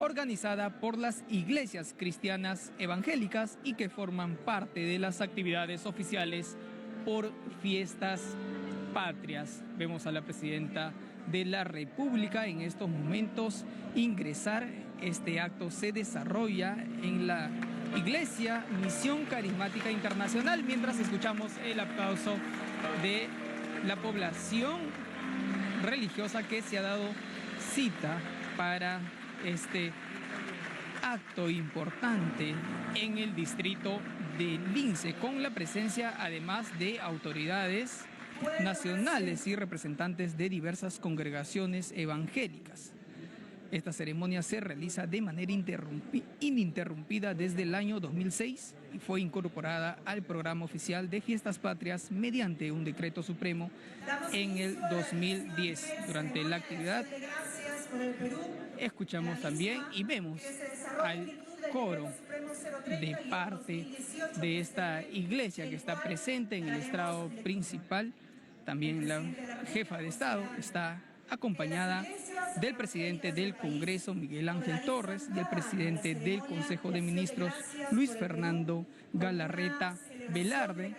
organizada por las iglesias cristianas evangélicas y que forman parte de las actividades oficiales por fiestas patrias. Vemos a la presidenta de la República en estos momentos ingresar. Este acto se desarrolla en la Iglesia Misión Carismática Internacional, mientras escuchamos el aplauso de la población religiosa que se ha dado cita para este acto importante en el distrito de Lince, con la presencia además de autoridades nacionales y representantes de diversas congregaciones evangélicas. Esta ceremonia se realiza de manera ininterrumpida desde el año 2006 y fue incorporada al programa oficial de Fiestas Patrias mediante un decreto supremo en el 2010. Durante la actividad escuchamos también y vemos al coro de parte de esta iglesia que está presente en el estrado principal. También la jefa de Estado está acompañada del presidente del Congreso, Miguel Ángel Torres, y el presidente del Consejo de Ministros, Luis Fernando Galarreta Velarde,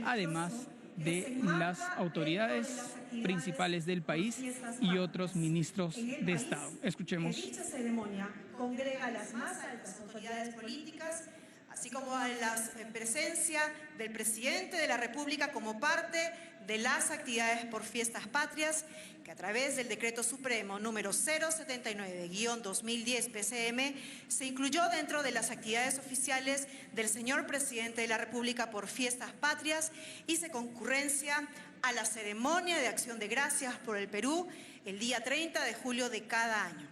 además de las autoridades principales del país y otros ministros de Estado. Escuchemos. Dicha ceremonia congrega a las más altas autoridades políticas, así como a la presencia del presidente de la República como parte de las actividades por fiestas patrias, que a través del Decreto Supremo número 079-2010 PCM se incluyó dentro de las actividades oficiales del señor presidente de la República por fiestas patrias, hice concurrencia a la ceremonia de acción de gracias por el Perú el día 30 de julio de cada año.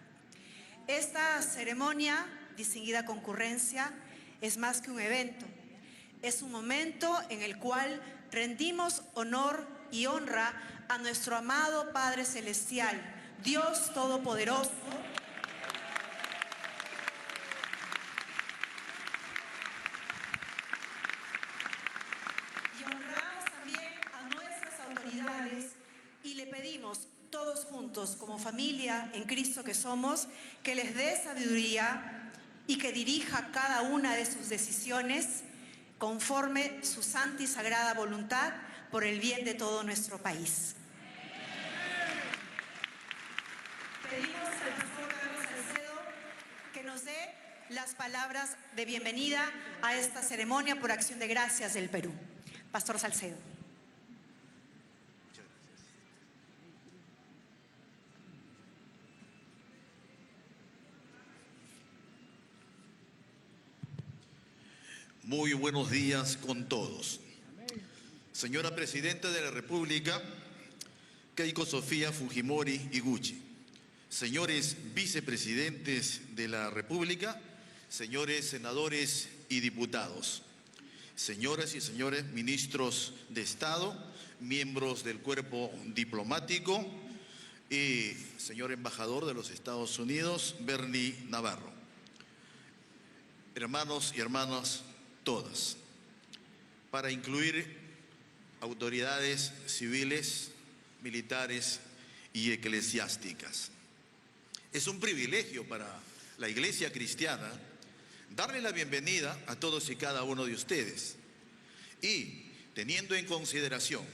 Esta ceremonia, distinguida concurrencia, es más que un evento, es un momento en el cual rendimos honor y honra a nuestro amado Padre Celestial, Dios Todopoderoso, y honramos también a nuestras autoridades y le pedimos todos juntos, como familia en Cristo que somos, que les dé sabiduría y que dirija cada una de sus decisiones conforme su santa y sagrada voluntad por el bien de todo nuestro país. Pedimos al pastor Carlos Salcedo que nos dé las palabras de bienvenida a esta ceremonia por acción de gracias del Perú. Pastor Salcedo. Muy buenos días con todos. Señora Presidenta de la República, Keiko Sofía Fujimori Iguchi, señores vicepresidentes de la República, señores senadores y diputados, señoras y señores ministros de Estado, miembros del cuerpo diplomático y señor embajador de los Estados Unidos, Bernie Navarro, hermanos y hermanas todas, para incluir autoridades civiles, militares y eclesiásticas. Es un privilegio para la Iglesia cristiana darle la bienvenida a todos y cada uno de ustedes. Y teniendo en consideración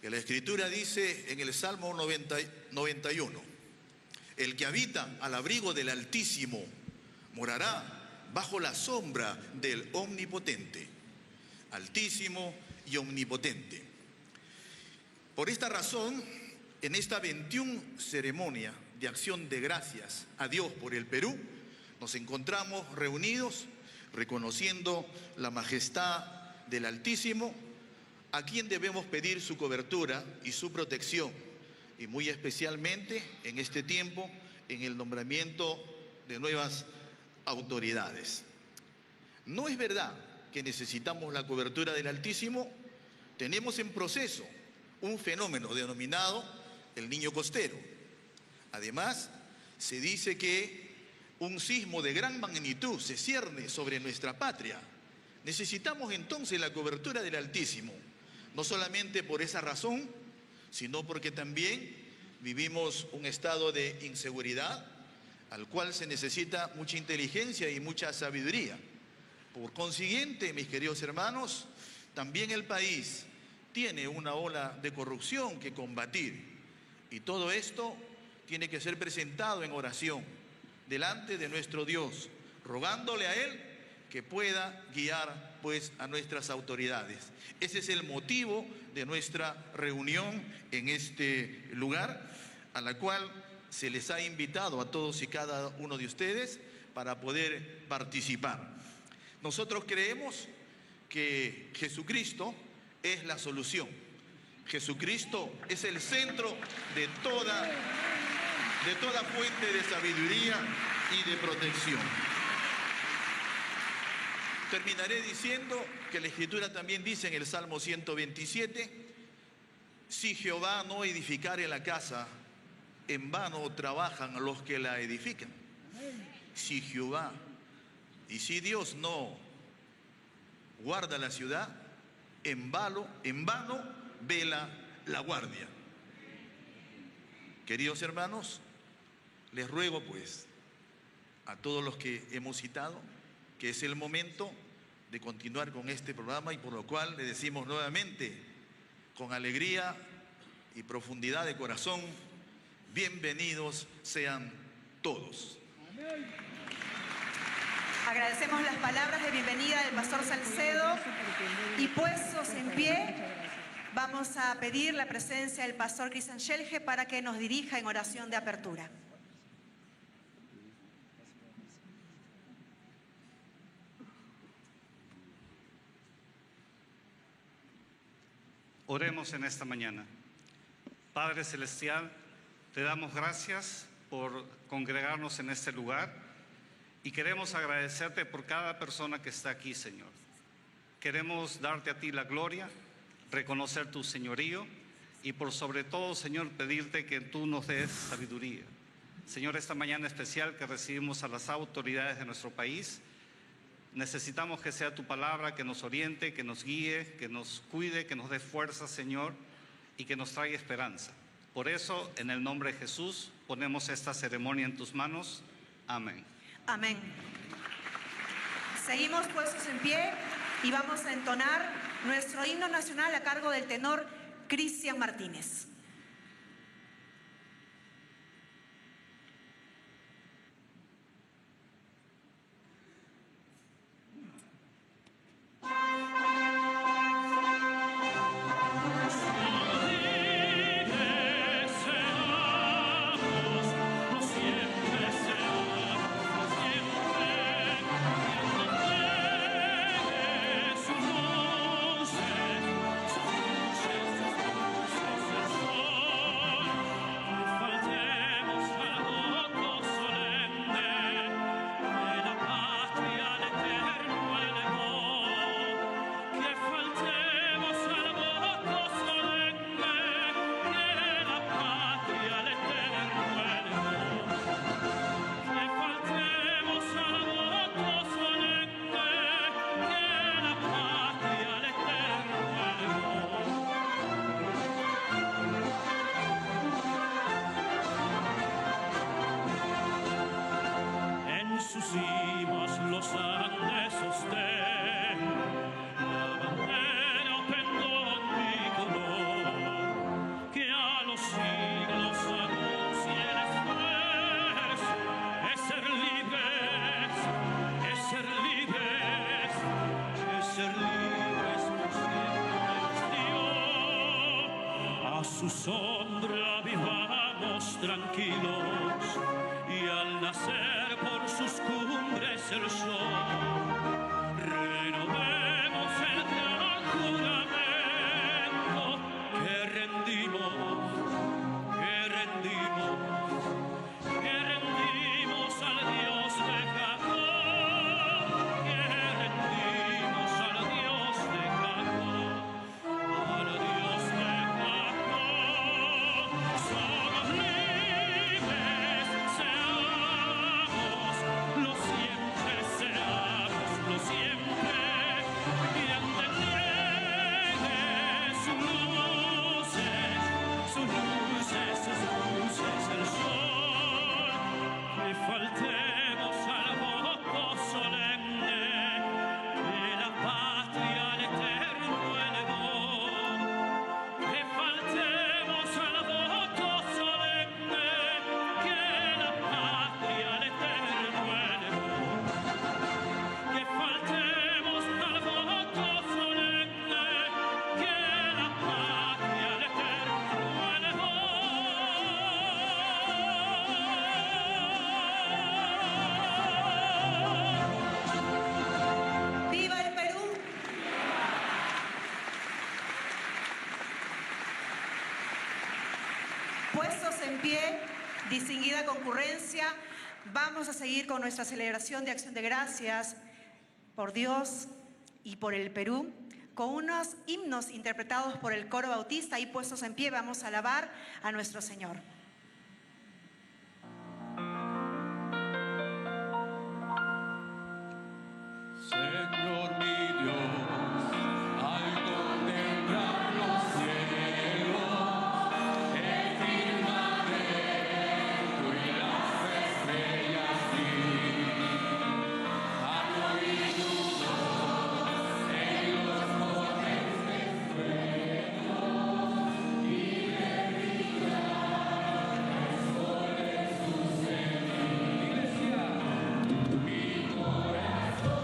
que la Escritura dice en el Salmo 91, el que habita al abrigo del Altísimo morará bajo la sombra del Omnipotente, Altísimo y Omnipotente. Por esta razón, en esta 21 ceremonia de acción de gracias a Dios por el Perú, nos encontramos reunidos reconociendo la majestad del Altísimo, a quien debemos pedir su cobertura y su protección, y muy especialmente en este tiempo en el nombramiento de nuevas autoridades. No es verdad que necesitamos la cobertura del Altísimo. Tenemos en proceso un fenómeno denominado el Niño Costero. Además, se dice que un sismo de gran magnitud se cierne sobre nuestra patria. Necesitamos entonces la cobertura del Altísimo, no solamente por esa razón, sino porque también vivimos un estado de inseguridad, al cual se necesita mucha inteligencia y mucha sabiduría. Por consiguiente, mis queridos hermanos, también el país tiene una ola de corrupción que combatir, y todo esto tiene que ser presentado en oración delante de nuestro Dios, rogándole a Él que pueda guiar pues a nuestras autoridades. Ese es el motivo de nuestra reunión en este lugar, a la cual se les ha invitado a todos y cada uno de ustedes para poder participar. Nosotros creemos que Jesucristo es la solución. Jesucristo es el centro de toda fuente de sabiduría y de protección. Terminaré diciendo que la Escritura también dice en el Salmo 127, si Jehová no edificare la casa, en vano trabajan los que la edifican. Si Jehová y si Dios no guarda la ciudad, en vano vela la guardia. Queridos hermanos, les ruego pues a todos los que hemos citado que es el momento de continuar con este programa, y por lo cual le decimos nuevamente con alegría y profundidad de corazón, bienvenidos sean todos. Agradecemos las palabras de bienvenida del pastor Salcedo, y puestos en pie vamos a pedir la presencia del pastor Cristian Schelge para que nos dirija en oración de apertura. Oremos en esta mañana. Padre Celestial, te damos gracias por congregarnos en este lugar y queremos agradecerte por cada persona que está aquí, Señor. Queremos darte a ti la gloria, reconocer tu señorío y por sobre todo, Señor, pedirte que tú nos des sabiduría. Señor, esta mañana especial que recibimos a las autoridades de nuestro país, necesitamos que sea tu palabra que nos oriente, que nos guíe, que nos cuide, que nos dé fuerza, Señor, y que nos traiga esperanza. Por eso, en el nombre de Jesús, ponemos esta ceremonia en tus manos. Amén. Amén. Seguimos puestos en pie y vamos a entonar nuestro himno nacional a cargo del tenor Cristian Martínez. su sombra vivamos tranquilos, y al nacer por sus cumbres el sol, renovemos el gran juramento que rendimos al Dios de Jacob, que rendimos al Dios de Jacob, al Dios de Jacob. Somos libres, seamos, lo siempre seamos. Distinguida concurrencia, vamos a seguir con nuestra celebración de acción de gracias por Dios y por el Perú, con unos himnos interpretados por el coro bautista y puestos en pie vamos a alabar a nuestro Señor. Señor mi Dios, al contemplar los cielos, el firmamento y las estrellas vi, al oír tu voz en los montes truenos y de brillar el sol en su cenit. Iglesia, mi corazón.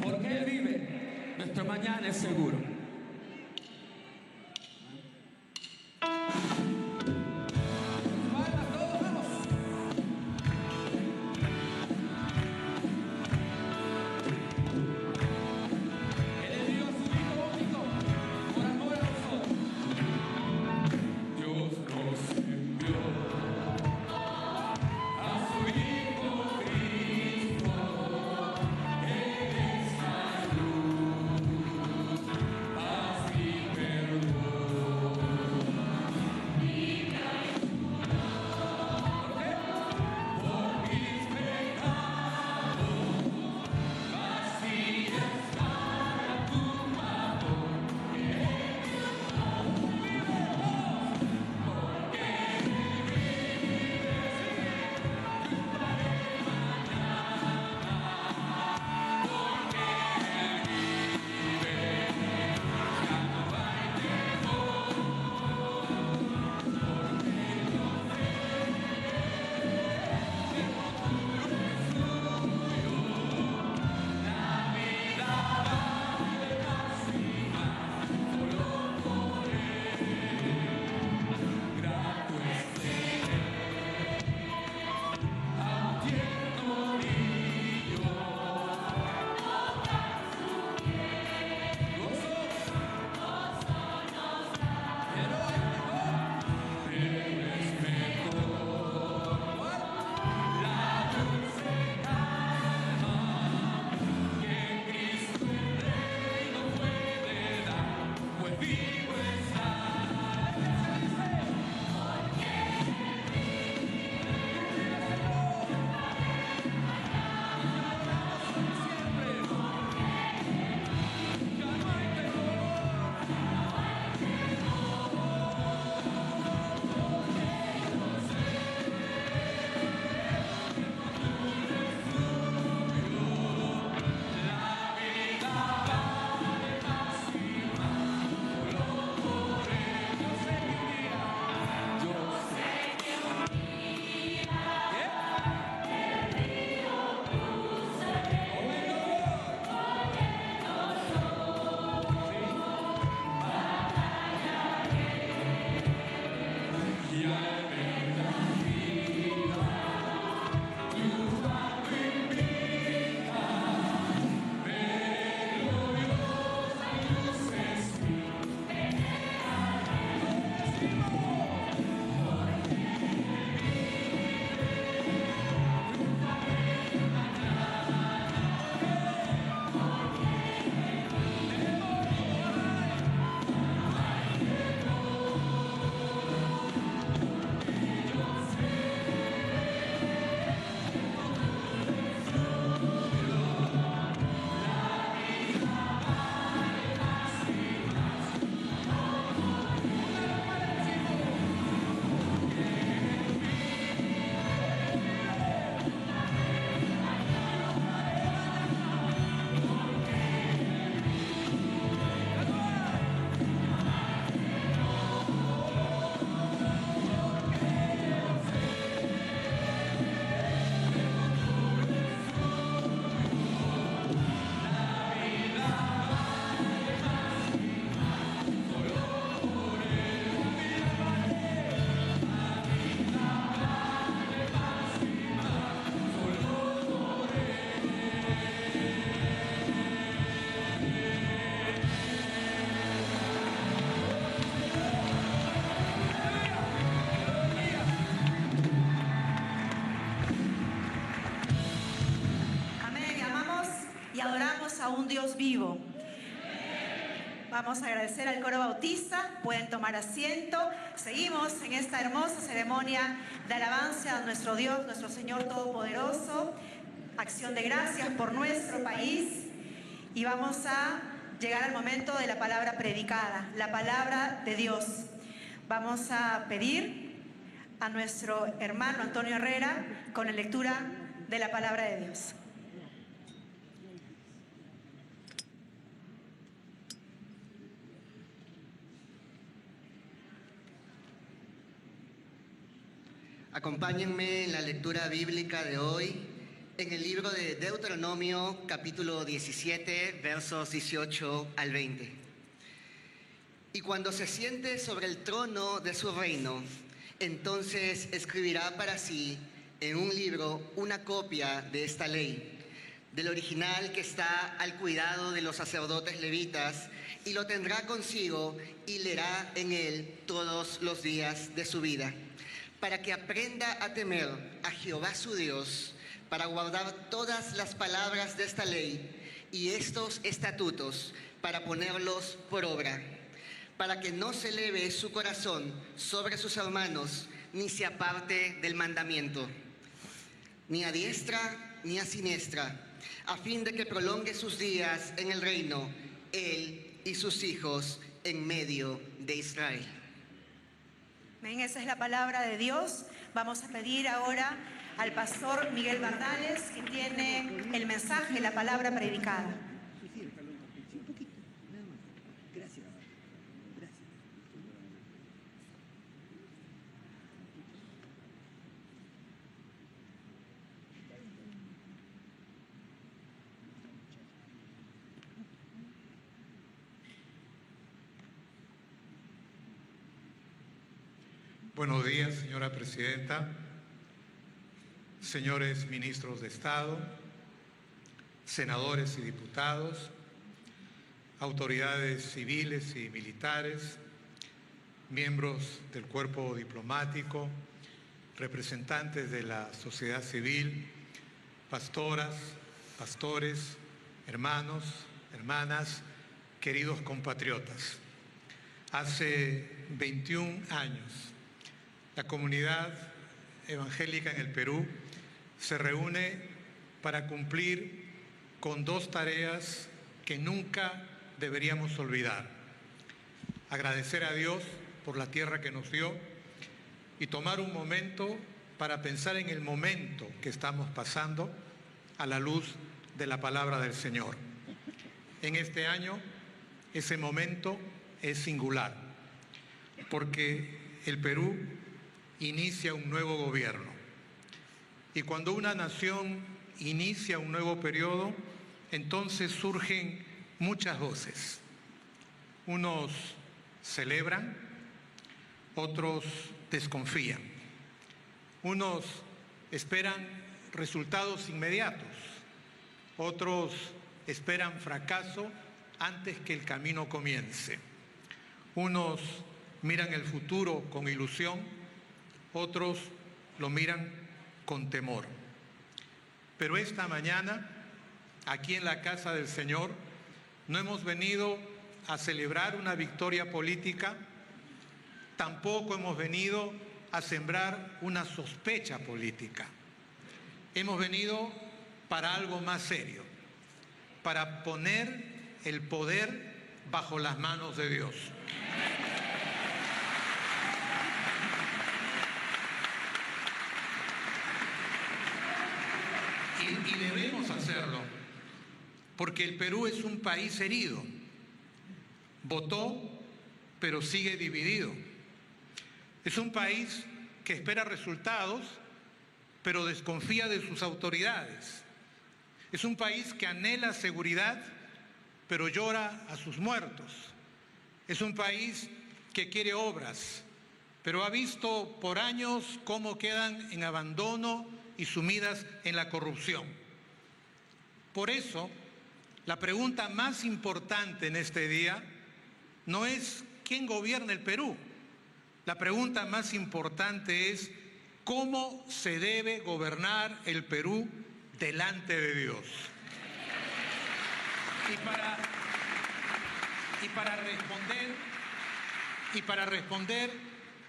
Porque Él vive, nuestro mañana es seguro. Palmas, todos vamos. Él envió a su Hijo único por amor a nosotros. Dios nos envió a su Hijo Cristo. Él es la luz. un Dios vivo. Vamos a agradecer al coro bautista, pueden tomar asiento. Seguimos en esta hermosa ceremonia de alabanza a nuestro Dios, nuestro Señor Todopoderoso. Acción de gracias por nuestro país. Y vamos a llegar al momento de la palabra predicada, la palabra de Dios. Vamos a pedir a nuestro hermano Antonio Herrera con la lectura de la palabra de Dios. Acompáñenme en la lectura bíblica de hoy en el libro de Deuteronomio, capítulo 17, versos 18 al 20. Y cuando se siente sobre el trono de su reino, entonces escribirá para sí en un libro una copia de esta ley, del original que está al cuidado de los sacerdotes levitas, y lo tendrá consigo y leerá en él todos los días de su vida, para que aprenda a temer a Jehová su Dios, para guardar todas las palabras de esta ley y estos estatutos, para ponerlos por obra, para que no se eleve su corazón sobre sus hermanos, ni se aparte del mandamiento, ni a diestra ni a siniestra, a fin de que prolongue sus días en el reino, él y sus hijos en medio de Israel. Amén, esa es la palabra de Dios. Vamos a pedir ahora al pastor Miguel Bardales, que tiene el mensaje, la palabra predicada. Buenos días, señora presidenta, señores ministros de Estado, senadores y diputados, autoridades civiles y militares, miembros del cuerpo diplomático, representantes de la sociedad civil, pastoras, pastores, hermanos, hermanas, queridos compatriotas. Hace 21 años, la comunidad evangélica en el Perú se reúne para cumplir con dos tareas que nunca deberíamos olvidar: agradecer a Dios por la tierra que nos dio y tomar un momento para pensar en el momento que estamos pasando a la luz de la palabra del Señor. En este año, ese momento es singular, porque el Perú inicia un nuevo gobierno. Y cuando una nación inicia un nuevo periodo, entonces surgen muchas voces. Unos celebran, otros desconfían. Unos esperan resultados inmediatos, otros esperan fracaso antes que el camino comience. Unos miran el futuro con ilusión, otros lo miran con temor. Pero esta mañana, aquí en la casa del Señor, no hemos venido a celebrar una victoria política, tampoco hemos venido a sembrar una sospecha política. Hemos venido para algo más serio, para poner el poder bajo las manos de Dios. Y debemos hacerlo, porque el Perú es un país herido. Votó, pero sigue dividido. Es un país que espera resultados, pero desconfía de sus autoridades. Es un país que anhela seguridad, pero llora a sus muertos. Es un país que quiere obras, pero ha visto por años cómo quedan en abandono y sumidas en la corrupción. Por eso, la pregunta más importante en este día no es quién gobierna el Perú. La pregunta más importante es cómo se debe gobernar el Perú delante de Dios. Y para responder,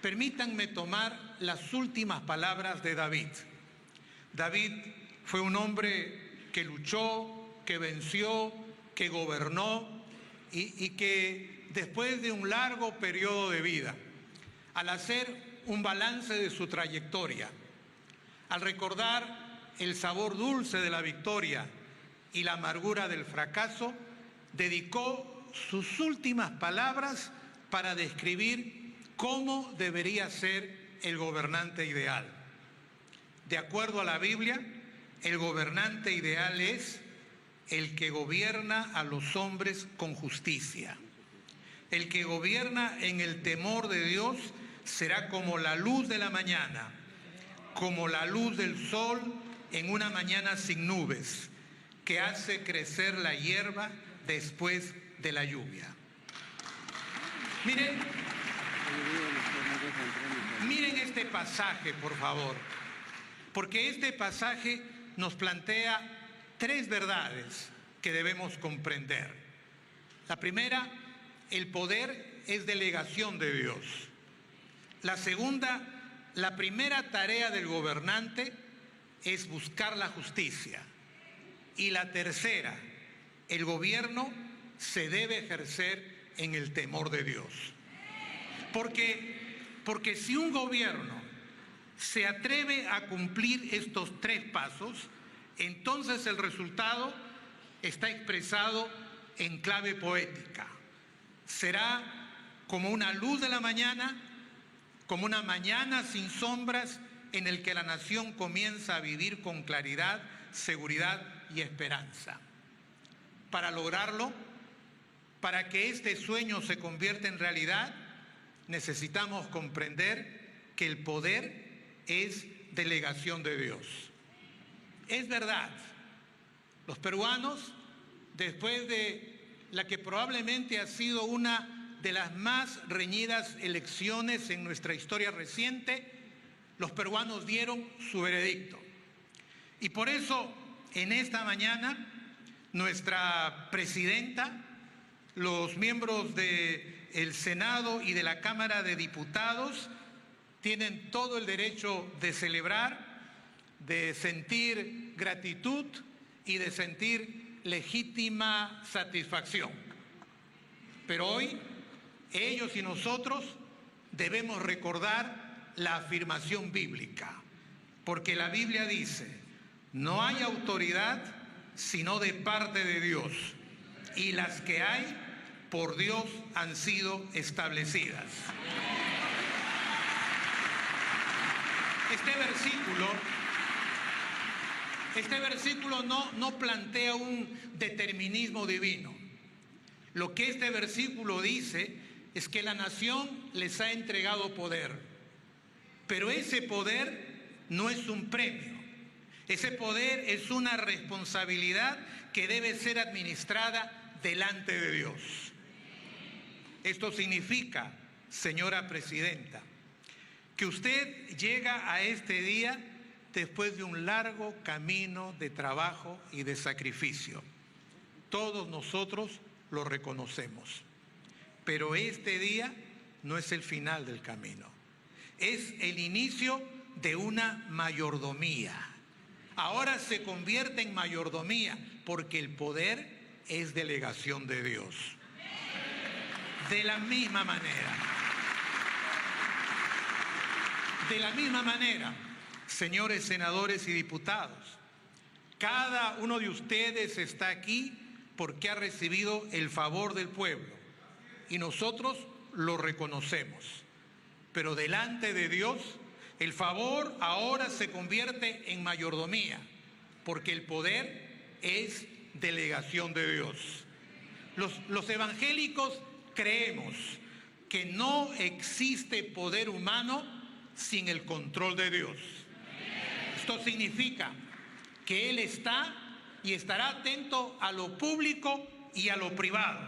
permítanme tomar las últimas palabras de David. David fue un hombre que luchó, que venció, que gobernó y que después de un largo periodo de vida, al hacer un balance de su trayectoria, al recordar el sabor dulce de la victoria y la amargura del fracaso, dedicó sus últimas palabras para describir cómo debería ser el gobernante ideal. De acuerdo a la Biblia, el gobernante ideal es el que gobierna a los hombres con justicia. El que gobierna en el temor de Dios será como la luz de la mañana, como la luz del sol en una mañana sin nubes, que hace crecer la hierba después de la lluvia. Miren este pasaje, por favor, porque este pasaje nos plantea tres verdades que debemos comprender. La primera, el poder es delegación de Dios. La segunda, la primera tarea del gobernante es buscar la justicia. Y la tercera, el gobierno se debe ejercer en el temor de Dios. Porque si un gobierno se atreve a cumplir estos tres pasos, entonces el resultado está expresado en clave poética. Será como una luz de la mañana, como una mañana sin sombras en el que la nación comienza a vivir con claridad, seguridad y esperanza. Para lograrlo, para que este sueño se convierta en realidad, necesitamos comprender que el poder es delegación de Dios. Es verdad, los peruanos, después de la que probablemente ha sido una de las más reñidas elecciones en nuestra historia reciente, los peruanos dieron su veredicto. Y por eso, en esta mañana, nuestra presidenta, los miembros del Senado y de la Cámara de Diputados tienen todo el derecho de celebrar, de sentir gratitud y de sentir legítima satisfacción. Pero hoy, ellos y nosotros debemos recordar la afirmación bíblica, porque la Biblia dice: no hay autoridad sino de parte de Dios, y las que hay por Dios han sido establecidas. Este versículo no plantea un determinismo divino. Lo que este versículo dice es que la nación les ha entregado poder, pero ese poder no es un premio. Ese poder es una responsabilidad que debe ser administrada delante de Dios. Esto significa, señora presidenta, que usted llega a este día después de un largo camino de trabajo y de sacrificio. Todos nosotros lo reconocemos. Pero este día no es el final del camino. Es el inicio de una mayordomía. Ahora se convierte en mayordomía porque el poder es delegación de Dios. De la misma manera, señores senadores y diputados, cada uno de ustedes está aquí porque ha recibido el favor del pueblo y nosotros lo reconocemos. Pero delante de Dios, el favor ahora se convierte en mayordomía, porque el poder es delegación de Dios. Los evangélicos creemos que no existe poder humano sin el control de Dios. Esto significa que Él está y estará atento a lo público y a lo privado,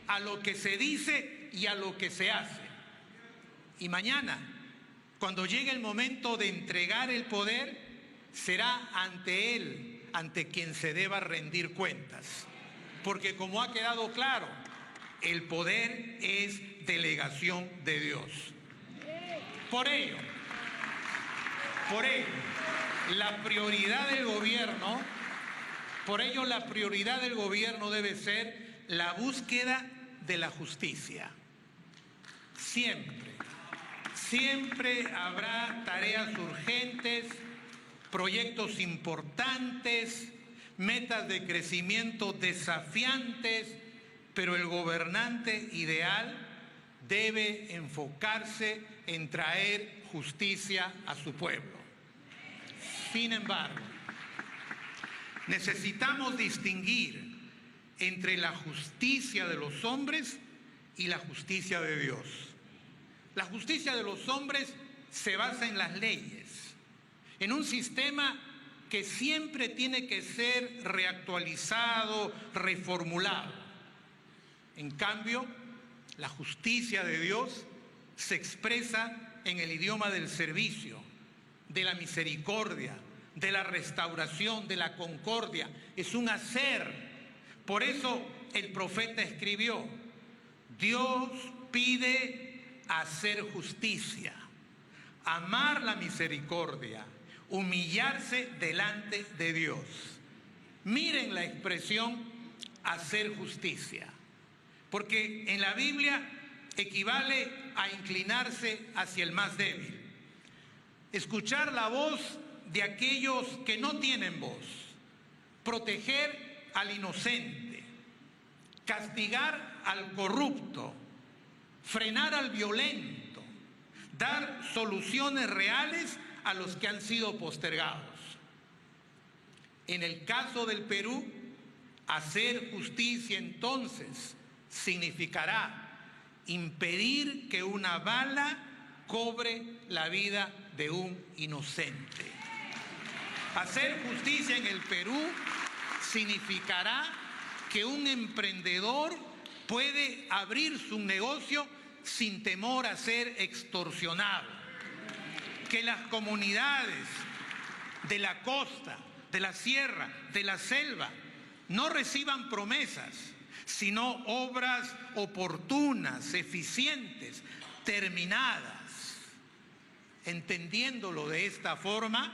a lo que se dice y a lo que se hace. Y mañana, cuando llegue el momento de entregar el poder, será ante Él, ante quien se deba rendir cuentas. Porque como ha quedado claro, el poder es delegación de Dios. Por ello, la prioridad del gobierno debe ser la búsqueda de la justicia. Siempre habrá tareas urgentes, proyectos importantes, metas de crecimiento desafiantes, pero el gobernante ideal debe enfocarse en traer justicia a su pueblo. Sin embargo, necesitamos distinguir entre la justicia de los hombres y la justicia de Dios. La justicia de los hombres se basa en las leyes, en un sistema que siempre tiene que ser reactualizado, reformulado. En cambio, la justicia de Dios se expresa en el idioma del servicio, de la misericordia, de la restauración, de la concordia. Es un hacer. Por eso el profeta escribió: Dios pide hacer justicia, amar la misericordia, humillarse delante de Dios. Miren la expresión hacer justicia, porque en la Biblia equivale a inclinarse hacia el más débil, escuchar la voz de aquellos que no tienen voz, proteger al inocente, castigar al corrupto, frenar al violento, dar soluciones reales a los que han sido postergados. En el caso del Perú, hacer justicia entonces significará impedir que una bala cobre la vida de un inocente. Hacer justicia en el Perú significará que un emprendedor puede abrir su negocio sin temor a ser extorsionado. Que las comunidades de la costa, de la sierra, de la selva, no reciban promesas, sino obras oportunas, eficientes, terminadas. Entendiéndolo de esta forma,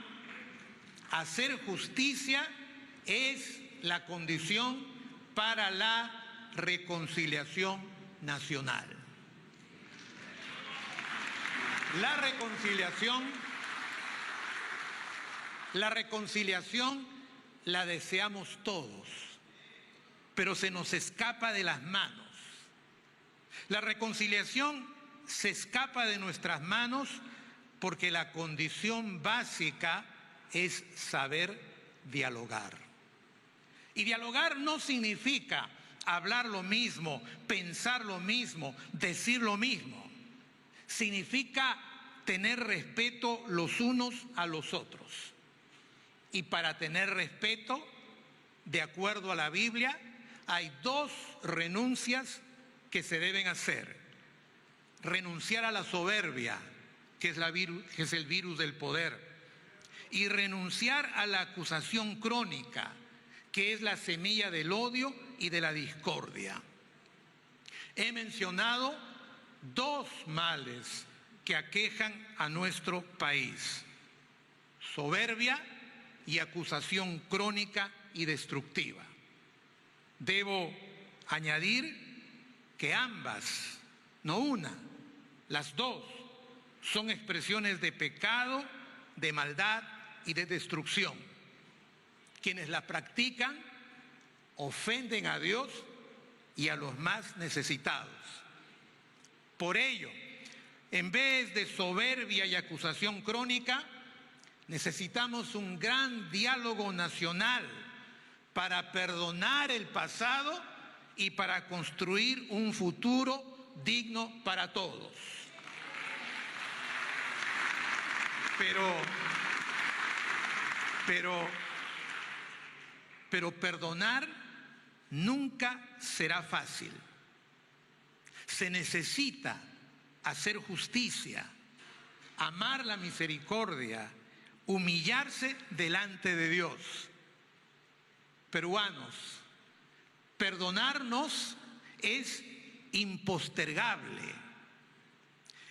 hacer justicia es la condición para la reconciliación nacional. La reconciliación la deseamos todos, pero se nos escapa de las manos. La reconciliación se escapa de nuestras manos porque la condición básica es saber dialogar. Y dialogar no significa hablar lo mismo, pensar lo mismo, decir lo mismo. Significa tener respeto los unos a los otros. Y para tener respeto, de acuerdo a la Biblia, hay dos renuncias que se deben hacer. Renunciar a la soberbia, que es el virus del poder, y renunciar a la acusación crónica, que es la semilla del odio y de la discordia. He mencionado dos males que aquejan a nuestro país: soberbia y acusación crónica y destructiva. Debo añadir que ambas, no una, las dos, son expresiones de pecado, de maldad y de destrucción. Quienes la practican ofenden a Dios y a los más necesitados. Por ello, en vez de soberbia y acusación crónica, necesitamos un gran diálogo nacional para perdonar el pasado y para construir un futuro digno para todos. Pero perdonar nunca será fácil. Se necesita hacer justicia, amar la misericordia, humillarse delante de Dios. Peruanos, Perdonarnos es impostergable.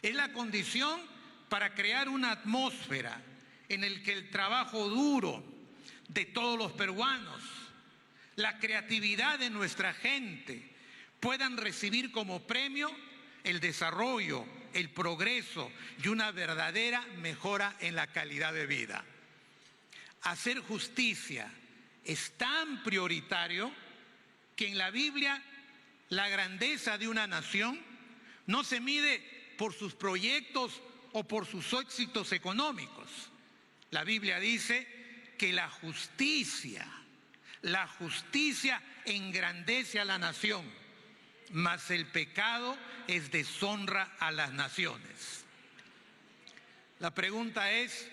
Es la condición para crear una atmósfera en la que el trabajo duro de todos los peruanos, la creatividad de nuestra gente, puedan recibir como premio el desarrollo, el progreso y una verdadera mejora en la calidad de vida. Hacer justicia es tan prioritario que en la Biblia la grandeza de una nación no se mide por sus proyectos o por sus éxitos económicos. La Biblia dice que la justicia engrandece a la nación, mas el pecado es deshonra a las naciones. La pregunta es,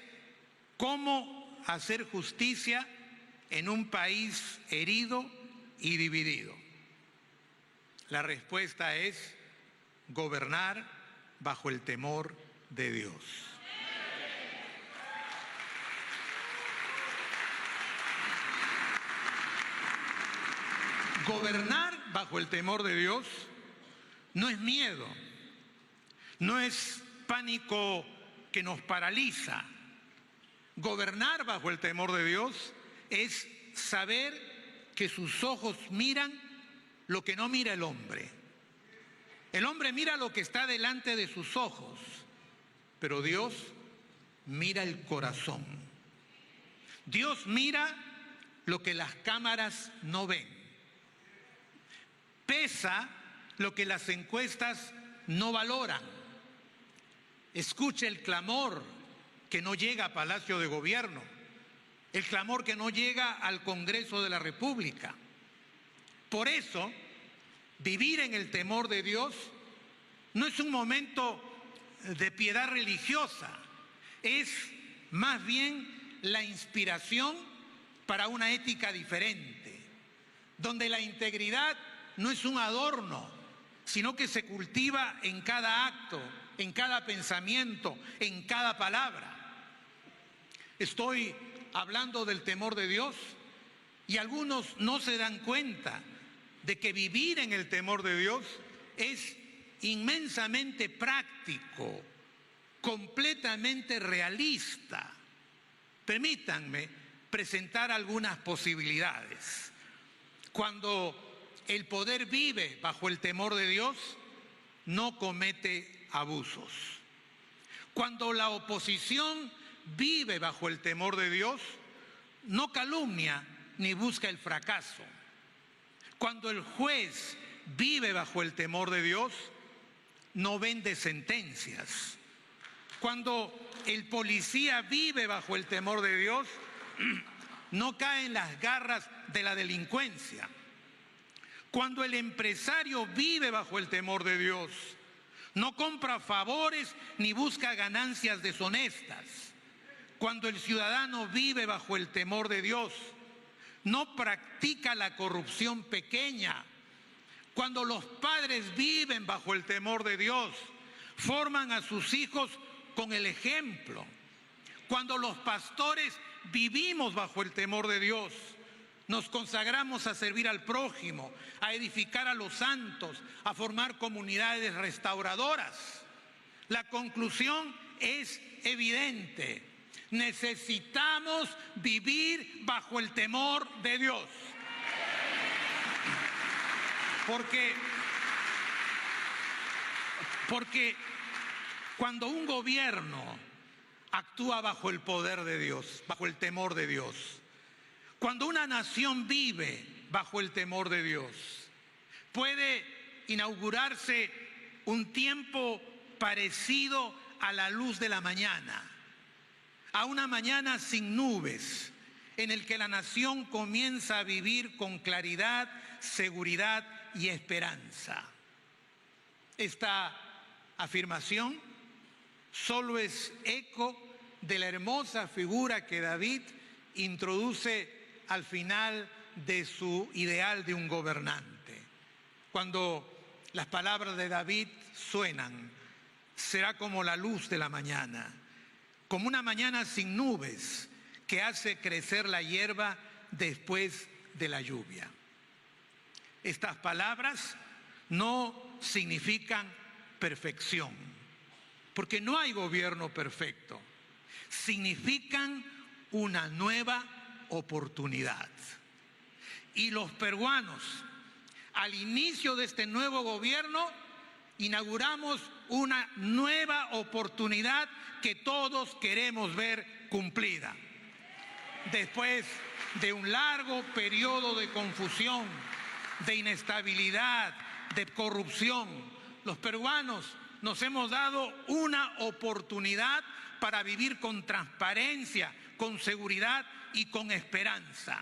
¿cómo hacer justicia en un país herido y dividido? La respuesta es gobernar bajo el temor de Dios. Gobernar bajo el temor de Dios no es miedo, no es pánico que nos paraliza. Gobernar bajo el temor de Dios es saber que sus ojos miran lo que no mira el hombre. El hombre mira lo que está delante de sus ojos, pero Dios mira el corazón. Dios mira lo que las cámaras no ven. Pesa lo que las encuestas no valoran. Escuche el clamor que no llega a Palacio de Gobierno, el clamor que no llega al Congreso de la República. Por eso, vivir en el temor de Dios no es un momento de piedad religiosa, es más bien la inspiración para una ética diferente, donde la integridad no es un adorno, sino que se cultiva en cada acto, en cada pensamiento, en cada palabra. Estoy hablando del temor de Dios y algunos no se dan cuenta de que vivir en el temor de Dios es inmensamente práctico, completamente realista. Permítanme presentar algunas posibilidades. Cuando el poder vive bajo el temor de Dios, no comete abusos. Cuando la oposición vive bajo el temor de Dios, no calumnia ni busca el fracaso. Cuando el juez vive bajo el temor de Dios, no vende sentencias. Cuando el policía vive bajo el temor de Dios, no cae en las garras de la delincuencia. Cuando el empresario vive bajo el temor de Dios, no compra favores ni busca ganancias deshonestas. Cuando el ciudadano vive bajo el temor de Dios, no practica la corrupción pequeña. Cuando los padres viven bajo el temor de Dios, forman a sus hijos con el ejemplo. Cuando los pastores vivimos bajo el temor de Dios, nos consagramos a servir al prójimo, a edificar a los santos, a formar comunidades restauradoras. La conclusión es evidente. Necesitamos vivir bajo el temor de Dios. Porque cuando un gobierno actúa bajo el poder de Dios, bajo el temor de Dios, cuando una nación vive bajo el temor de Dios, puede inaugurarse un tiempo parecido a la luz de la mañana, a una mañana sin nubes, en el que la nación comienza a vivir con claridad, seguridad y esperanza. Esta afirmación solo es eco de la hermosa figura que David introduce al final de su ideal de un gobernante. Cuando las palabras de David suenan, será como la luz de la mañana, como una mañana sin nubes que hace crecer la hierba después de la lluvia. Estas palabras no significan perfección, porque no hay gobierno perfecto. Significan una nueva oportunidad. Y los peruanos, al inicio de este nuevo gobierno, inauguramos una nueva oportunidad que todos queremos ver cumplida. Después de un largo periodo de confusión, de inestabilidad, de corrupción, los peruanos nos hemos dado una oportunidad para vivir con transparencia, con seguridad y con esperanza.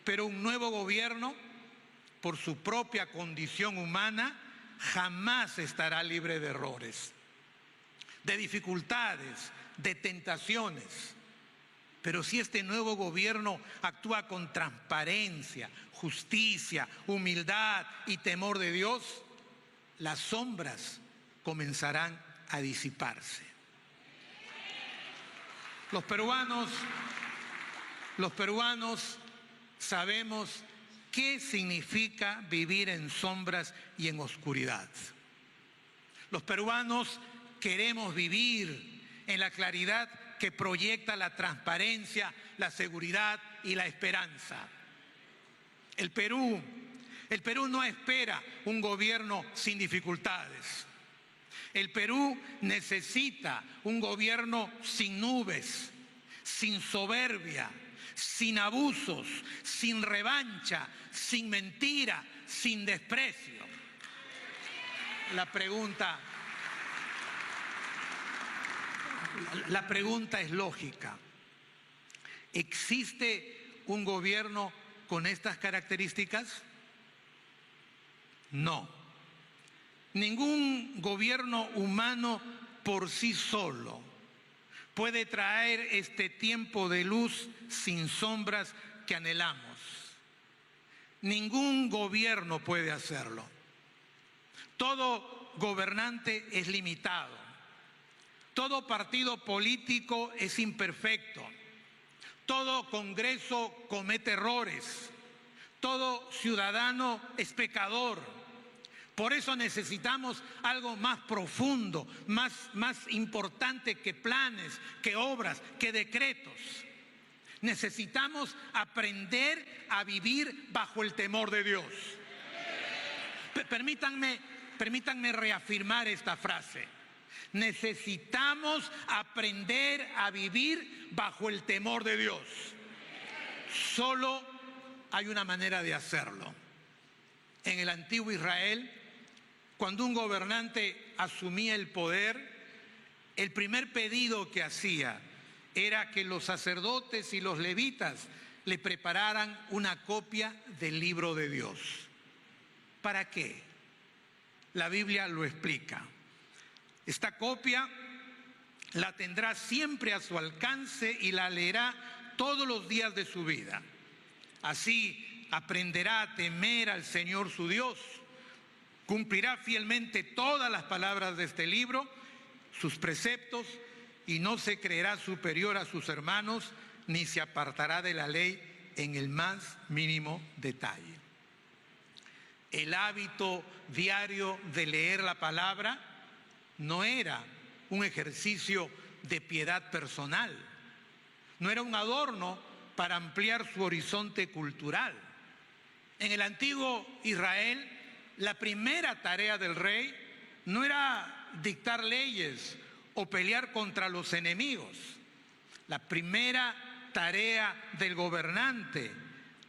Pero un nuevo gobierno, por su propia condición humana, jamás estará libre de errores, de dificultades, de tentaciones. Pero si este nuevo gobierno actúa con transparencia, justicia, humildad y temor de Dios, las sombras comenzarán a disiparse. Los peruanos sabemos qué significa vivir en sombras y en oscuridad. Los peruanos queremos vivir en la claridad que proyecta la transparencia, la seguridad y la esperanza. El Perú no espera un gobierno sin dificultades. El Perú necesita un gobierno sin nubes, sin soberbia, sin abusos, sin revancha, sin mentira, sin desprecio. La pregunta es lógica. ¿Existe un gobierno con estas características? No. Ningún gobierno humano por sí solo puede traer este tiempo de luz sin sombras que anhelamos. Ningún gobierno puede hacerlo. Todo gobernante es limitado. Todo partido político es imperfecto. Todo Congreso comete errores. Todo ciudadano es pecador. Por eso necesitamos algo más profundo, más importante que planes, que obras, que decretos. Necesitamos aprender a vivir bajo el temor de Dios. Permítanme reafirmar esta frase. Necesitamos aprender a vivir bajo el temor de Dios. Solo hay una manera de hacerlo. En el antiguo Israel, cuando un gobernante asumía el poder, el primer pedido que hacía era que los sacerdotes y los levitas le prepararan una copia del libro de Dios. ¿Para qué? La Biblia lo explica. Esta copia la tendrá siempre a su alcance y la leerá todos los días de su vida. Así aprenderá a temer al Señor su Dios, cumplirá fielmente todas las palabras de este libro, sus preceptos, y no se creerá superior a sus hermanos, ni se apartará de la ley en el más mínimo detalle. El hábito diario de leer la palabra no era un ejercicio de piedad personal, no era un adorno para ampliar su horizonte cultural. En el antiguo Israel, la primera tarea del rey no era dictar leyes o pelear contra los enemigos. La primera tarea del gobernante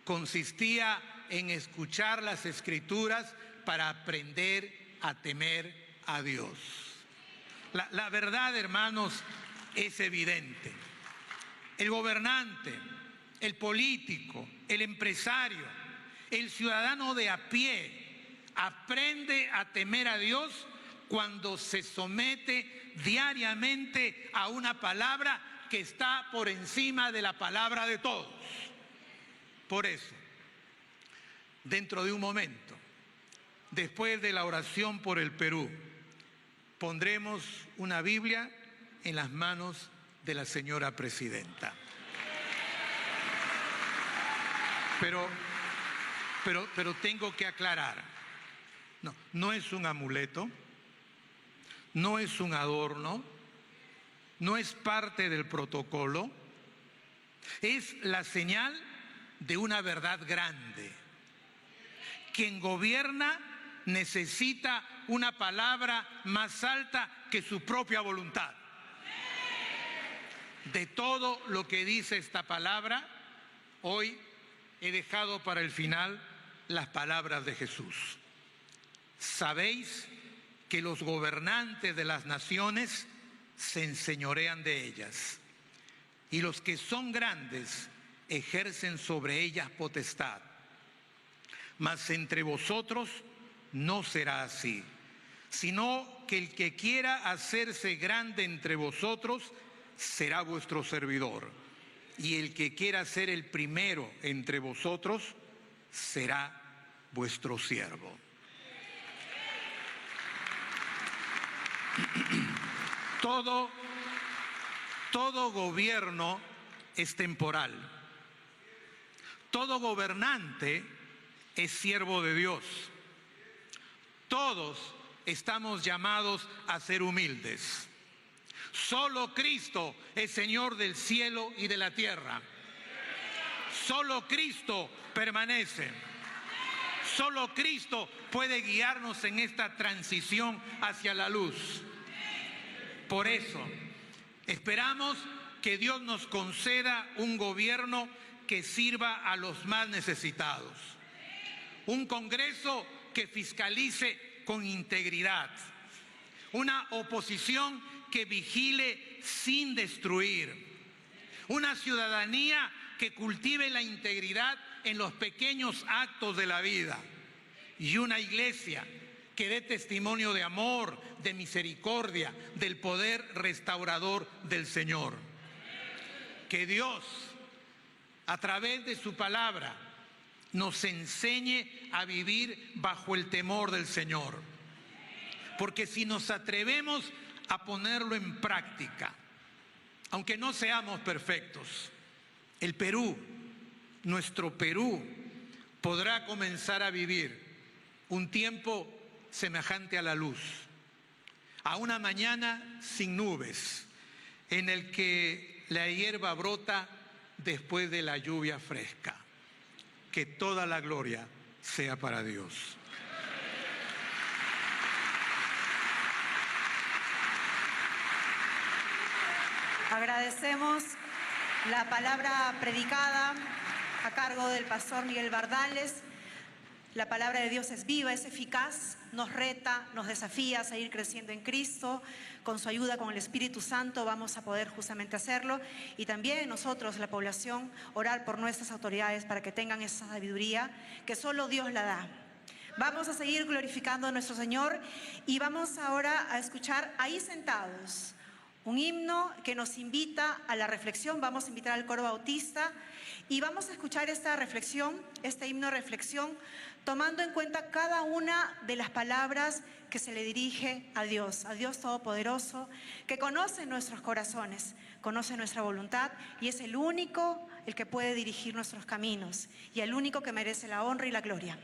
consistía en escuchar las Escrituras para aprender a temer a Dios. La verdad, hermanos, es evidente. El gobernante, el político, el empresario, el ciudadano de a pie aprende a temer a Dios cuando se somete diariamente a una palabra que está por encima de la palabra de todos. Por eso, dentro de un momento, después de la oración por el Perú, pondremos una Biblia en las manos de la señora presidenta. pero tengo que aclarar. No, no es un amuleto, no es un adorno, no es parte del protocolo, es la señal de una verdad grande. Quien gobierna necesita una palabra más alta que su propia voluntad. De todo lo que dice esta palabra, hoy he dejado para el final las palabras de Jesús. Sabéis que los gobernantes de las naciones se enseñorean de ellas, y los que son grandes ejercen sobre ellas potestad. Mas entre vosotros no será así, sino que el que quiera hacerse grande entre vosotros será vuestro servidor, y el que quiera ser el primero entre vosotros será vuestro siervo. Todo gobierno es temporal. Todo gobernante es siervo de Dios. Todos estamos llamados a ser humildes. Solo Cristo es Señor del cielo y de la tierra. Solo Cristo permanece. Solo Cristo puede guiarnos en esta transición hacia la luz. Por eso, esperamos que Dios nos conceda un gobierno que sirva a los más necesitados. Un Congreso que fiscalice con integridad. Una oposición que vigile sin destruir. Una ciudadanía que cultive la integridad en los pequeños actos de la vida. Y una iglesia que dé testimonio de amor, de misericordia, del poder restaurador del Señor. Que Dios, a través de su palabra, nos enseñe a vivir bajo el temor del Señor. Porque si nos atrevemos a ponerlo en práctica, aunque no seamos perfectos, el Perú, nuestro Perú, podrá comenzar a vivir un tiempo semejante a la luz, a una mañana sin nubes, en el que la hierba brota después de la lluvia fresca. Que toda la gloria sea para Dios. Agradecemos la palabra predicada a cargo del pastor Miguel Bardales. La palabra de Dios es viva, es eficaz, nos reta, nos desafía a seguir creciendo en Cristo. Con su ayuda, con el Espíritu Santo, vamos a poder justamente hacerlo. Y también nosotros, la población, orar por nuestras autoridades para que tengan esa sabiduría que solo Dios la da. Vamos a seguir glorificando a nuestro Señor y vamos ahora a escuchar Ahí Sentados, un himno que nos invita a la reflexión. Vamos a invitar al coro bautista y vamos a escuchar esta reflexión, este himno de reflexión, tomando en cuenta cada una de las palabras que se le dirige a Dios Todopoderoso, que conoce nuestros corazones, conoce nuestra voluntad y es el único el que puede dirigir nuestros caminos y el único que merece la honra y la gloria.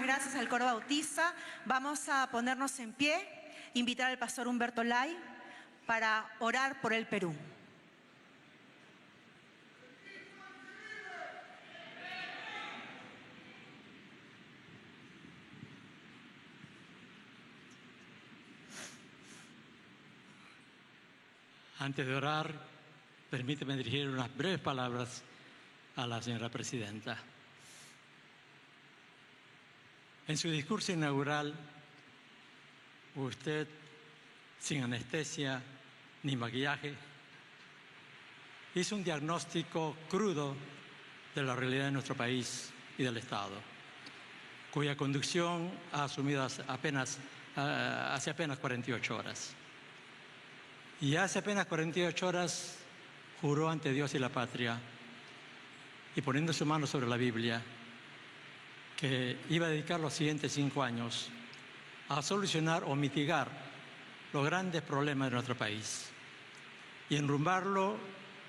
gracias al coro bautista. Vamos a ponernos en pie, invitar al pastor Humberto Lai para orar por el Perú. Antes de orar, permíteme dirigir unas breves palabras a la señora presidenta. En su discurso inaugural, usted, sin anestesia ni maquillaje, hizo un diagnóstico crudo de la realidad de nuestro país y del Estado, cuya conducción ha asumido hace apenas 48 horas. Y hace apenas 48 horas juró ante Dios y la patria, y poniendo su mano sobre la Biblia, que iba a dedicar los siguientes 5 años a solucionar o mitigar los grandes problemas de nuestro país y enrumbarlo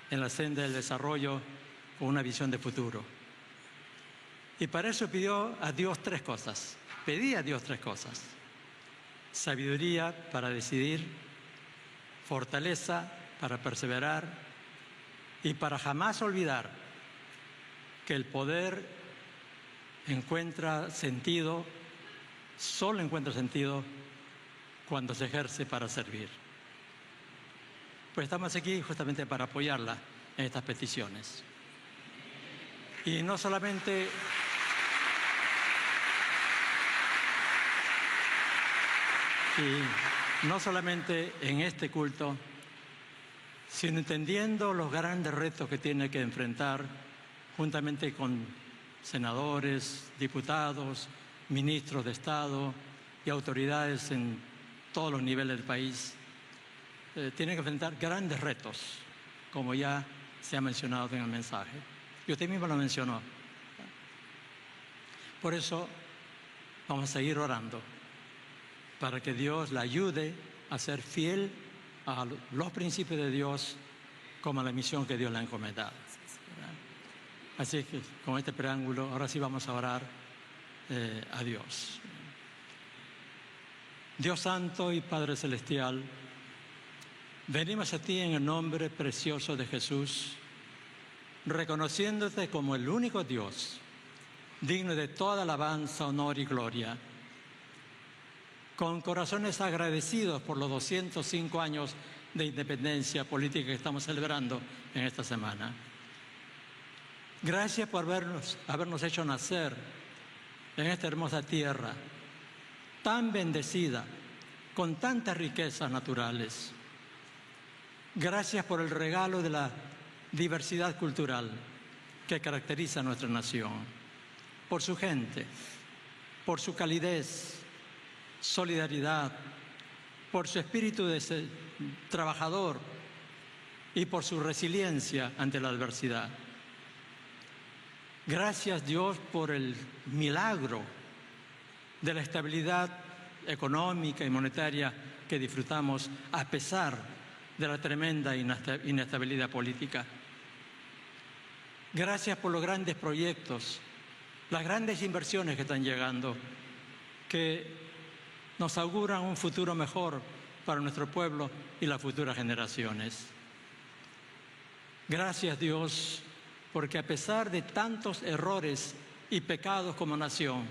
en la senda del desarrollo con una visión de futuro. Y para eso pidió a Dios 3 cosas. Pedí a Dios 3 cosas. Sabiduría para decidir, fortaleza para perseverar y para jamás olvidar que el poder solo encuentra sentido cuando se ejerce para servir. Pues estamos aquí justamente para apoyarla en estas peticiones. Y no solamente en este culto, sino entendiendo los grandes retos que tiene que enfrentar juntamente con senadores, diputados, ministros de Estado y autoridades en todos los niveles del país. Tiene que enfrentar grandes retos, como ya se ha mencionado en el mensaje. Y usted mismo lo mencionó. Por eso vamos a seguir orando, para que Dios la ayude a ser fiel a los principios de Dios como a la misión que Dios le ha encomendado. Así que con este preámbulo, ahora sí vamos a orar a Dios. Dios Santo y Padre Celestial, venimos a ti en el nombre precioso de Jesús, reconociéndote como el único Dios, digno de toda alabanza, honor y gloria, con corazones agradecidos por los 205 años de independencia política que estamos celebrando en esta semana. Gracias por habernos hecho nacer en esta hermosa tierra, tan bendecida, con tantas riquezas naturales. Gracias por el regalo de la diversidad cultural que caracteriza a nuestra nación, por su gente, por su calidez, solidaridad, por su espíritu de trabajador y por su resiliencia ante la adversidad. Gracias, Dios, por el milagro de la estabilidad económica y monetaria que disfrutamos a pesar de la tremenda inestabilidad política. Gracias por los grandes proyectos, las grandes inversiones que están llegando, que nos auguran un futuro mejor para nuestro pueblo y las futuras generaciones. Gracias, Dios, porque a pesar de tantos errores y pecados como nación,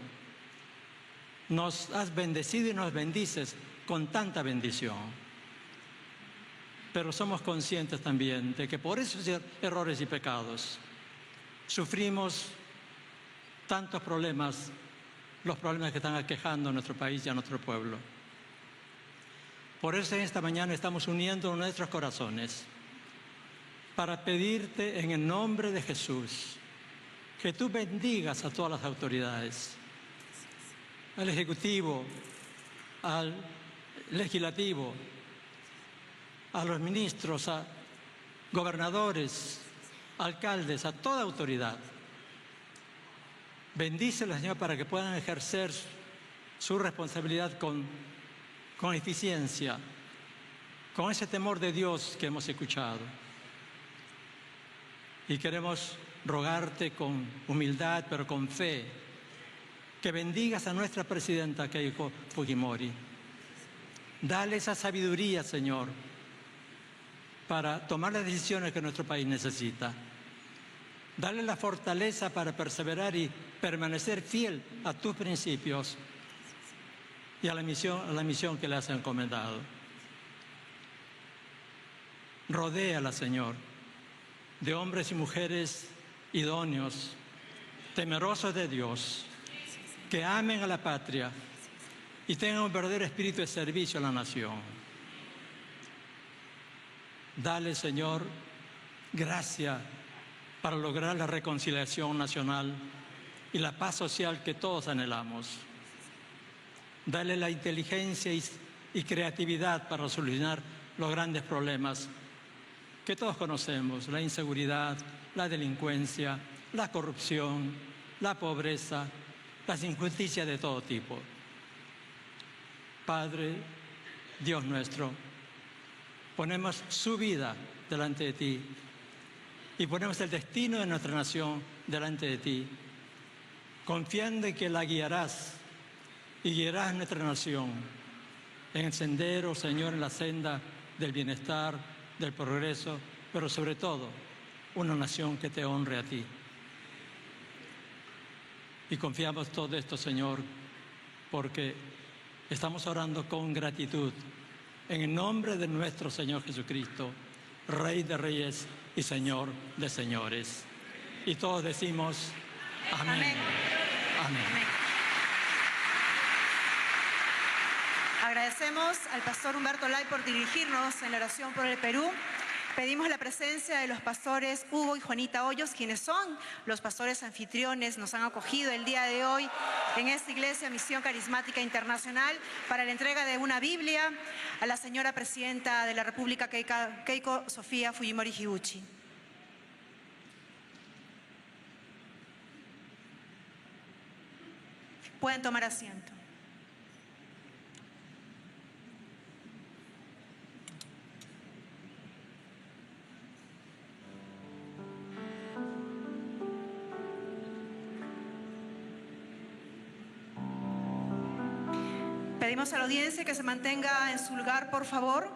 nos has bendecido y nos bendices con tanta bendición. Pero somos conscientes también de que por esos errores y pecados sufrimos tantos problemas, los problemas que están aquejando a nuestro país y a nuestro pueblo. Por eso en esta mañana estamos uniendo nuestros corazones para pedirte en el nombre de Jesús que tú bendigas a todas las autoridades, al Ejecutivo, al Legislativo, a los ministros, a gobernadores, alcaldes, a toda autoridad. Bendícelos, Señor, para que puedan ejercer su responsabilidad con eficiencia, con ese temor de Dios que hemos escuchado. Y queremos rogarte con humildad, pero con fe, que bendigas a nuestra presidenta Keiko Fujimori. Dale esa sabiduría, Señor, para tomar las decisiones que nuestro país necesita. Dale la fortaleza para perseverar y permanecer fiel a tus principios y a la misión que le has encomendado. Rodéala, Señor, de hombres y mujeres idóneos, temerosos de Dios, que amen a la patria y tengan un verdadero espíritu de servicio a la nación. Dale, Señor, gracia para lograr la reconciliación nacional y la paz social que todos anhelamos. Dale la inteligencia y creatividad para solucionar los grandes problemas que todos conocemos: la inseguridad, la delincuencia, la corrupción, la pobreza, las injusticias de todo tipo. Padre, Dios nuestro, ponemos su vida delante de ti y ponemos el destino de nuestra nación delante de ti, confiando en que la guiarás y guiarás nuestra nación en el sendero, Señor, en la senda del bienestar, del progreso, pero sobre todo una nación que te honre a ti. Y confiamos todo esto, Señor, porque estamos orando con gratitud en el nombre de nuestro Señor Jesucristo, Rey de Reyes y Señor de Señores. Y todos decimos amén. Amén. Amén. Amén. Agradecemos al pastor Humberto Lay por dirigirnos en la oración por el Perú. Pedimos la presencia de los pastores Hugo y Juanita Hoyos, quienes son los pastores anfitriones, nos han acogido el día de hoy en esta iglesia Misión Carismática Internacional para la entrega de una Biblia a la señora presidenta de la República, Keiko Sofía Fujimori Higuchi. Pueden tomar asiento. Pedimos a la audiencia que se mantenga en su lugar, por favor.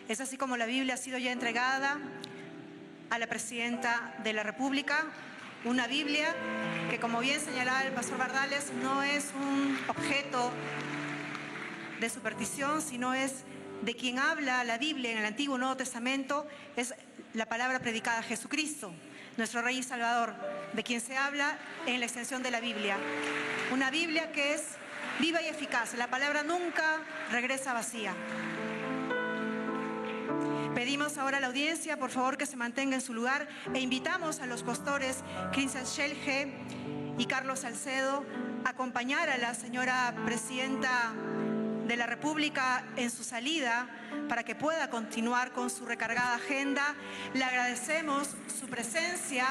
Es así como la Biblia ha sido ya entregada a la presidenta de la República, una Biblia que, como bien señalaba el pastor Bardales, no es un objeto de superstición, sino es de quien habla la Biblia en el Antiguo y Nuevo Testamento, es la palabra predicada a Jesucristo, nuestro Rey y Salvador, de quien se habla en la extensión de la Biblia. Una Biblia que es viva y eficaz, la palabra nunca regresa vacía. Pedimos ahora a la audiencia, por favor, que se mantenga en su lugar e invitamos a los pastores Cristian Schelge y Carlos Salcedo a acompañar a la señora presidenta de la República en su salida para que pueda continuar con su recargada agenda. Le agradecemos su presencia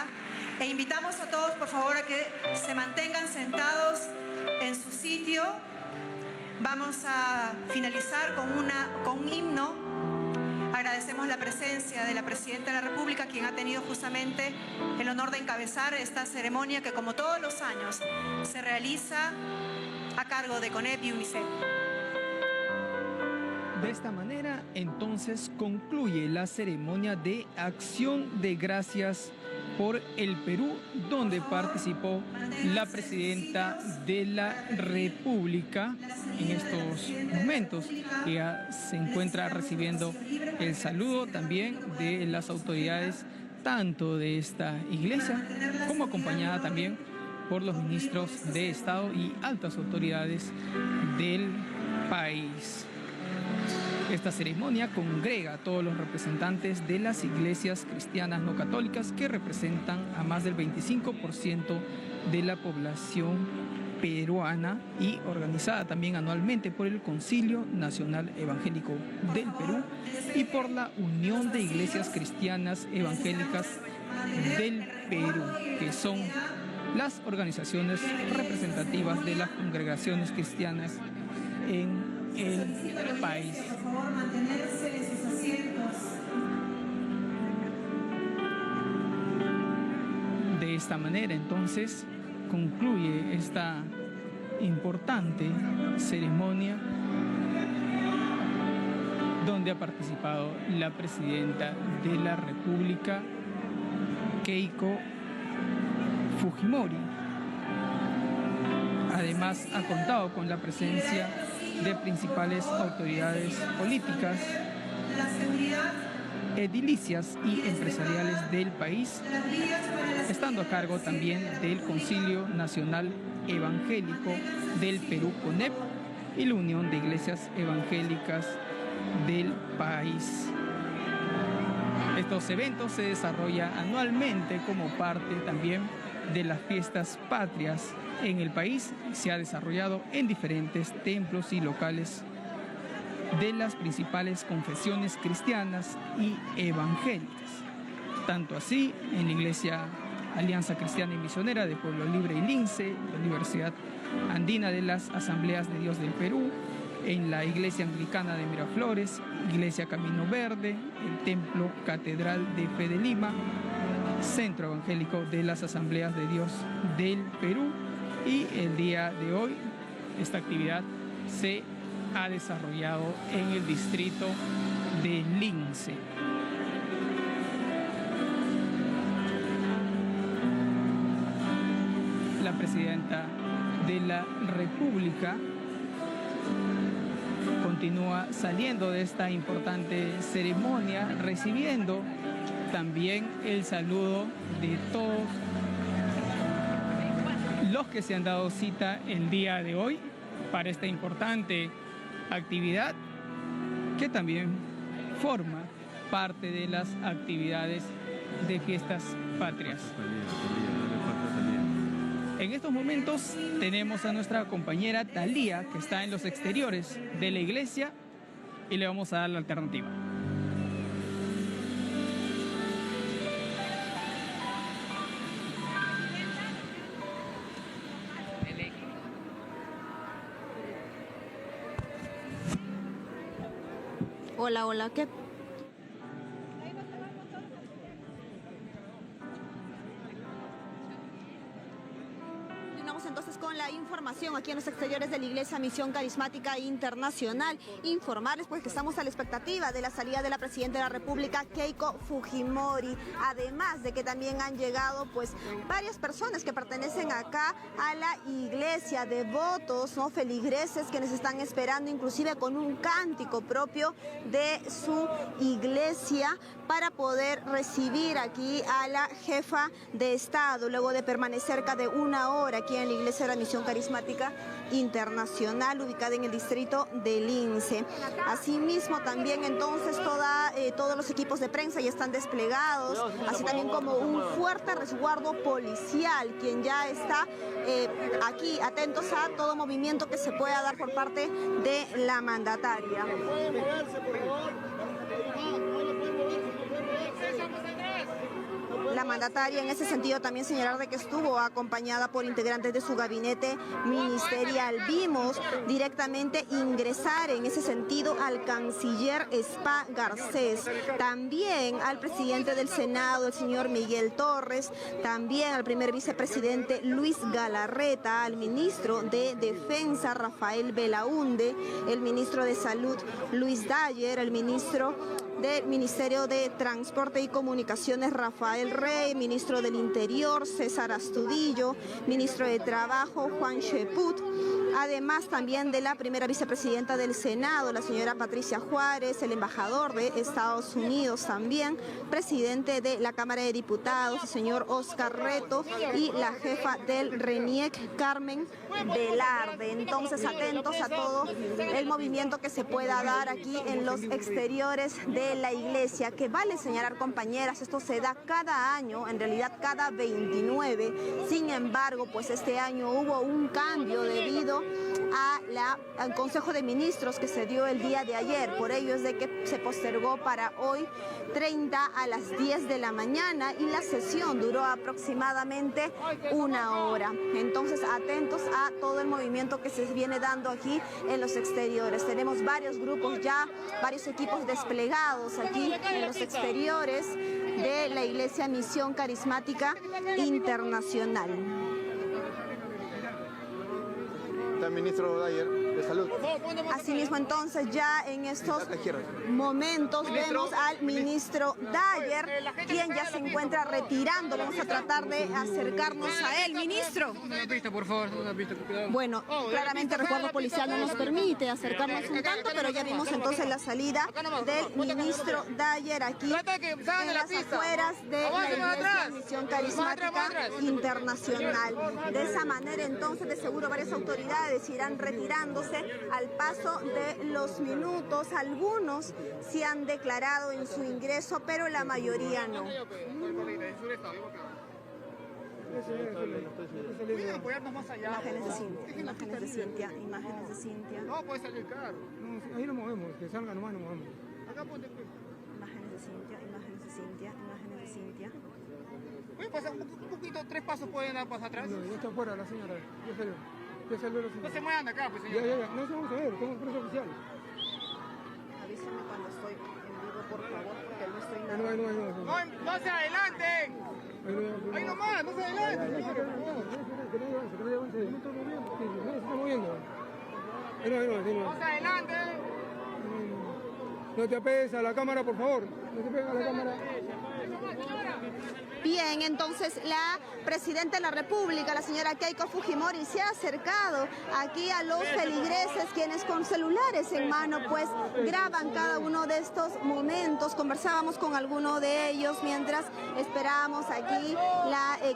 e invitamos a todos, por favor, a que se mantengan sentados en su sitio. Vamos a finalizar con un himno. Agradecemos la presencia de la Presidenta de la República, quien ha tenido justamente el honor de encabezar esta ceremonia que, como todos los años, se realiza a cargo de CONEP y UNICEF. De esta manera, entonces, concluye la ceremonia de acción de gracias por el Perú, donde participó la presidenta de la República en estos momentos. Ella se encuentra recibiendo el saludo también de las autoridades, tanto de esta iglesia como acompañada también por los ministros de Estado y altas autoridades del país. Esta ceremonia congrega a todos los representantes de las iglesias cristianas no católicas que representan a más del 25% de la población peruana y organizada también anualmente por el Concilio Nacional Evangélico del Perú y por la Unión de Iglesias Cristianas Evangélicas del Perú, que son las organizaciones representativas de las congregaciones cristianas en el país. Por favor, mantenerse en sus asientos. De esta manera, entonces, concluye esta importante ceremonia donde ha participado la presidenta de la República, Keiko Fujimori. Además, ha contado con la presencia de principales autoridades políticas, edilicias y empresariales del país, estando a cargo también del Concilio Nacional Evangélico del Perú, CONEP, y la Unión de Iglesias Evangélicas del país. Estos eventos se desarrollan anualmente como parte también de las fiestas patrias en el país. Se ha desarrollado en diferentes templos y locales de las principales confesiones cristianas y evangélicas. Tanto así, en la Iglesia Alianza Cristiana y Misionera de Pueblo Libre y Lince, la Universidad Andina de las Asambleas de Dios del Perú, en la Iglesia Anglicana de Miraflores, Iglesia Camino Verde, el Templo Catedral de Fe de Lima, Centro Evangélico de las Asambleas de Dios del Perú, y el día de hoy esta actividad se ha desarrollado en el distrito de Lince. La presidenta de la República continúa saliendo de esta importante ceremonia, recibiendo también el saludo de todos los que se han dado cita el día de hoy para esta importante actividad, que también forma parte de las actividades de fiestas patrias. En estos momentos tenemos a nuestra compañera Talía, que está en los exteriores de la iglesia, y le vamos a dar la alternativa. Hola, hola, ¿qué? Continuamos entonces con la información aquí en los exteriores de la Iglesia Misión Carismática Internacional. Informarles pues que estamos a la expectativa de la salida de la Presidenta de la República, Keiko Fujimori. Además de que también han llegado pues varias personas que pertenecen acá a la iglesia, devotos, ¿no?, feligreses que nos están esperando, inclusive con un cántico propio de su iglesia, para poder recibir aquí a la jefa de Estado, luego de permanecer cerca de una hora aquí en la Iglesia de la Misión Carismática Internacional, ubicada en el distrito de Lince. Asimismo, también entonces todos los equipos de prensa ya están desplegados, así también como un fuerte resguardo policial, quien ya está aquí atentos a todo movimiento que se pueda dar por parte de la mandataria. La mandataria en ese sentido también señalar de que estuvo acompañada por integrantes de su gabinete ministerial. Vimos directamente ingresar en ese sentido al canciller Spa Garcés, también al presidente del Senado, el señor Miguel Torres, también al primer vicepresidente Luis Galarreta, al ministro de Defensa Rafael Belaunde, el ministro de Salud Luis Dyer, el ministro del Ministerio de Transporte y Comunicaciones Rafael Rey, ministro del Interior César Astudillo, ministro de Trabajo Juan Cheput, además también de la primera vicepresidenta del Senado, la señora Patricia Juárez, el embajador de Estados Unidos también, presidente de la Cámara de Diputados, el señor Oscar Reto, y la jefa del RENIEC, Carmen Velarde. Entonces, atentos a todo el movimiento que se pueda dar aquí en los exteriores de de la iglesia, que vale señalar, compañeras, esto se da cada año, en realidad cada 29. Sin embargo, pues este año hubo un cambio debido al Consejo de Ministros que se dio el día de ayer. Por ello es de que se postergó para hoy 30 a las 10 de la mañana y la sesión duró aproximadamente 1 hora. Entonces, atentos a todo el movimiento que se viene dando aquí en los exteriores. Tenemos varios grupos ya, varios equipos desplegados aquí en los exteriores de la Iglesia Misión Carismática Internacional. El ministro Dyer de Salud. Asimismo, entonces, ya en estos momentos vemos al ministro Dyer, quien ya se encuentra retirando. Vamos a tratar de acercarnos a él. Ministro. Una pista, por favor, una pista, cuidado. Bueno, claramente el resguardo policial no nos permite acercarnos un tanto, pero ya vimos entonces la salida del ministro Dyer aquí en las afueras de la Iglesia Misión Carismática Internacional. De esa manera, entonces, de seguro varias autoridades irán retirándose al paso de los minutos. Algunos se han declarado en su ingreso, pero la mayoría no. Imágenes de Cintia, imágenes de Cintia. No, puede salir caro. Ahí lo movemos, que salga nomás, nos movemos. Acá ponte. Imágenes de Cintia, imágenes de Cintia, imágenes de Cintia. Puede pasar un poquito, 3 pasos pueden dar para atrás. No, ya está afuera la señora, ya salió. Ya salió la señora. No se muevan de acá, pues, señor. Ya, no se vamos a ver, somos presos oficiales. Avísame cuando estoy en vivo, por favor, porque no estoy nada. No se adelanten. Ahí nomás, no se adelanten. Que no se está moviendo. No se adelanten. No te apegues a la cámara, por favor. No te pegues a la cámara. Bien, entonces la presidenta de la República, la señora Keiko Fujimori, se ha acercado aquí a los feligreses, quienes con celulares en mano pues graban cada uno de estos momentos. Conversábamos con alguno de ellos mientras esperábamos aquí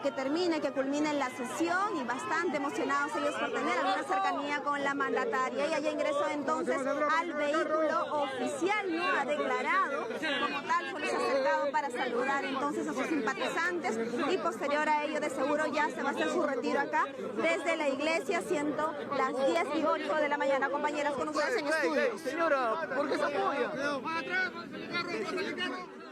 que termine, que culmine la sesión, y bastante emocionados ellos por tener alguna cercanía con la mandataria. Ella ya ingresó entonces al vehículo oficial, no ha declarado como tal, solo se ha acercado para saludar entonces a sus simpatizantes, y posterior a ello de seguro ya se va a hacer su retiro acá desde la iglesia, siendo las 10:08 de la mañana. Compañeras, con ustedes en estudio. Señora, ¿por qué se apoya? Para atrás, para el carro.